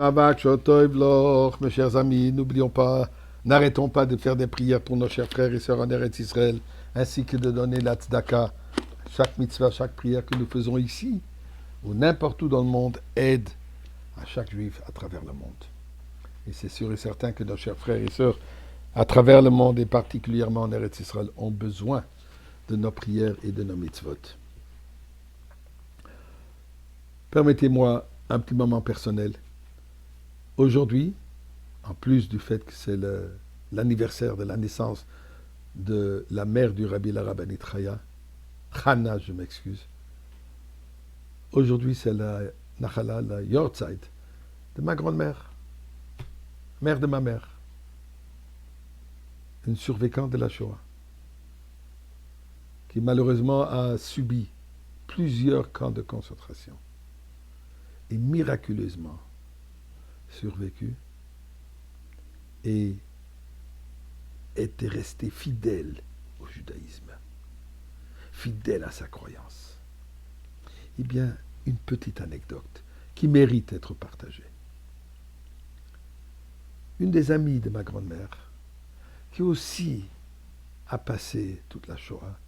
Mes chers amis, n'oublions pas, n'arrêtons pas de faire des prières pour nos chers frères et sœurs en Eretz Israël, ainsi que de donner la tzedaka. Chaque mitzvah, chaque prière que nous faisons ici, ou n'importe où dans le monde, aide à chaque juif à travers le monde. Et c'est sûr et certain que nos chers frères et sœurs, à travers le monde, et particulièrement en Eretz Israël, ont besoin de nos prières et de nos mitzvot. Permettez-moi un petit moment personnel. Aujourd'hui, en plus du fait que c'est l'anniversaire de la naissance de la mère du Rabbi la Rabbanit Chaya, Chana, je m'excuse, aujourd'hui c'est la Nachala, la Yortzeit de ma grand-mère, mère de ma mère, une survivante de la Shoah, qui malheureusement a subi plusieurs camps de concentration et miraculeusement survécu et était resté fidèle au judaïsme, fidèle à sa croyance. Eh bien, une petite anecdote qui mérite d'être partagée. Une des amies de ma grand-mère, qui aussi a passé toute la Shoah,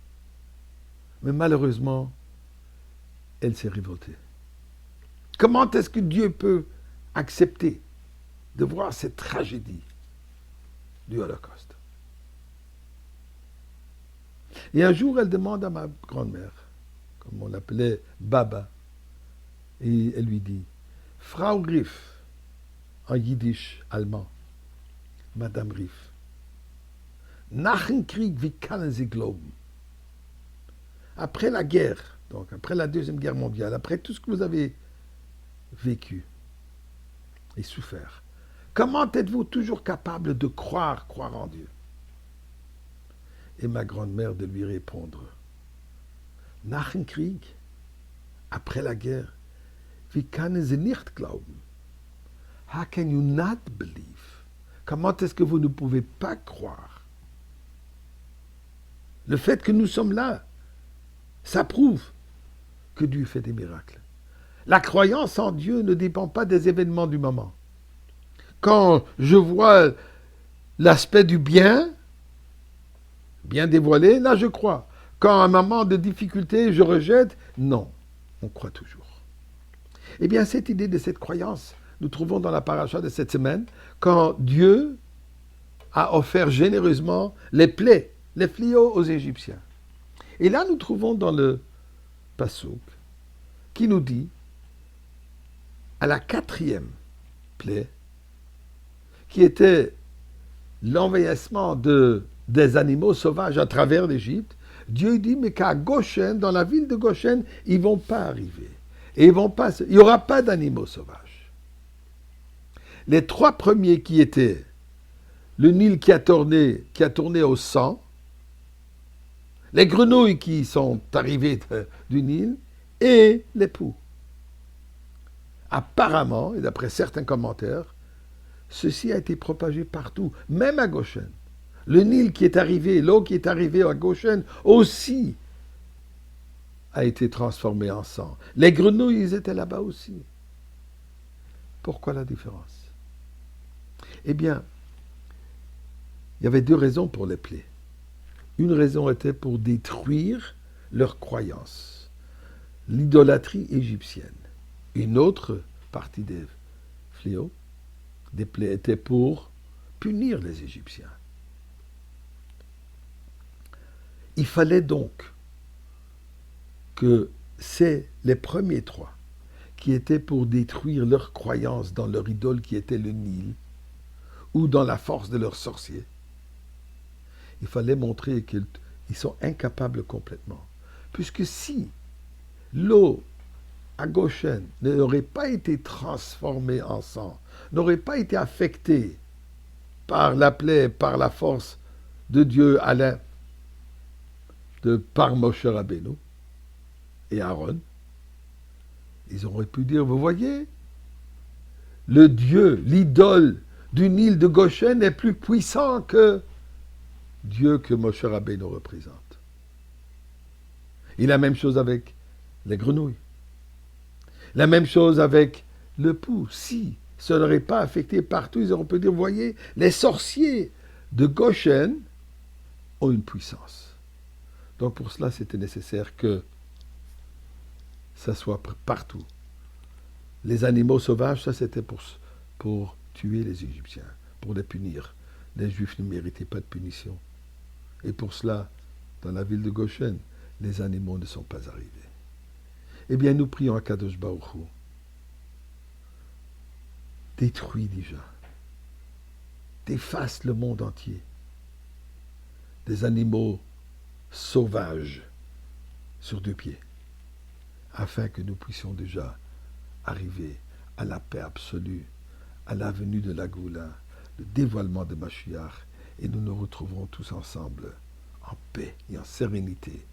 mais malheureusement, elle s'est révoltée. Comment est-ce que Dieu peut accepter de voir cette tragédie du Holocauste? Et un jour, elle demande à ma grand-mère, comme on l'appelait Baba, et elle lui dit, Frau Riff, en yiddish allemand, Madame Riff, nach dem Krieg, wie können Sie glauben? Après la guerre, donc après la Deuxième Guerre mondiale, après tout ce que vous avez vécu et souffert, comment êtes-vous toujours capable de croire en Dieu? Et ma grand-mère de lui répondre, nach dem Krieg, après la guerre, wie können Sie nicht glauben? How can you not believe? Comment est-ce que vous ne pouvez pas croire? Le fait que nous sommes là, ça prouve que Dieu fait des miracles. La croyance en Dieu ne dépend pas des événements du moment. Quand je vois l'aspect du bien dévoilé, là je crois. Quand à un moment de difficulté, je rejette, non, on croit toujours. Eh bien, cette idée de cette croyance, nous trouvons dans la paracha de cette semaine, quand Dieu a offert généreusement les plaies, les fléaux aux Égyptiens. Et là, nous trouvons dans le Passouk qui nous dit, à la 4e plaie, qui était l'envahissement des animaux sauvages à travers l'Égypte, Dieu dit, mais qu'à Goshen, dans la ville de Goshen, ils ne vont pas arriver. Et il n'y aura pas d'animaux sauvages. Les 3 premiers qui étaient le Nil qui a tourné au sang, les grenouilles qui sont arrivées du Nil, et les poux. Apparemment, et d'après certains commentaires, ceci a été propagé partout, même à Goshen. Le Nil qui est arrivé, l'eau qui est arrivée à Goshen aussi a été transformée en sang. Les grenouilles, ils étaient là-bas aussi. Pourquoi la différence? Eh bien, il y avait 2 raisons pour les plaies. Une raison était pour détruire leur croyance, l'idolâtrie égyptienne. Une autre partie des fléaux, des plaies, était pour punir les Égyptiens. Il fallait donc que c'est les premiers 3 qui étaient pour détruire leur croyance dans leur idole qui était le Nil, ou dans la force de leurs sorciers. Il fallait montrer qu'ils sont incapables complètement. Puisque si l'eau à Goshen n'aurait pas été transformée en sang, n'aurait pas été affectée par la plaie, par la force de Dieu par Moshe Rabbeinu et Aaron, ils auraient pu dire, vous voyez, le Dieu, l'idole du Nil de Goshen est plus puissant que Dieu que Moshe Rabbeinu représente. Et la même chose avec les grenouilles. La même chose avec le pou. Si ça n'aurait pas affecté partout. Ils auraient pu dire, voyez, les sorciers de Goshen ont une puissance. Donc pour cela, c'était nécessaire que ça soit partout. Les animaux sauvages, ça c'était pour tuer les Égyptiens, pour les punir. Les Juifs ne méritaient pas de punition. Et pour cela, dans la ville de Goshen, les animaux ne sont pas arrivés. Eh bien, nous prions à Kadosh Baruch Hu. Détruis déjà. Déface le monde entier. Des animaux sauvages sur deux pieds. Afin que nous puissions déjà arriver à la paix absolue, à la venue de la Goula, le dévoilement de Mashiach, et nous nous retrouverons tous ensemble en paix et en sérénité